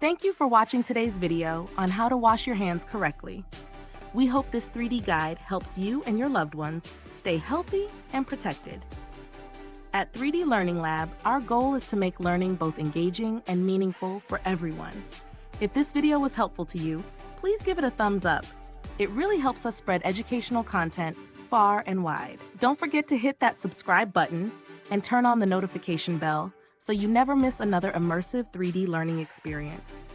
Thank you for watching today's video on how to wash your hands correctly. We hope this 3D guide helps you and your loved ones stay healthy and protected. At 3D Learning Lab, our goal is to make learning both engaging and meaningful for everyone. If this video was helpful to you, please give it a thumbs up. It really helps us spread educational content far and wide. Don't forget to hit that subscribe button and turn on the notification bell so you never miss another immersive 3D learning experience.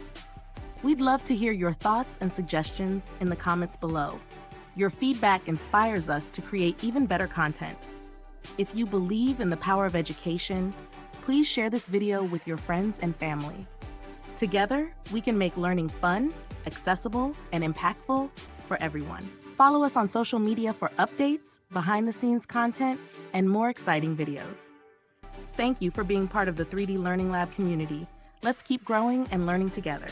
We'd love to hear your thoughts and suggestions in the comments below. Your feedback inspires us to create even better content. If you believe in the power of education, please share this video with your friends and family. Together, we can make learning fun, accessible, and impactful for everyone. Follow us on social media for updates, behind-the-scenes content, and more exciting videos. Thank you for being part of the 3D Learning Lab community. Let's keep growing and learning together.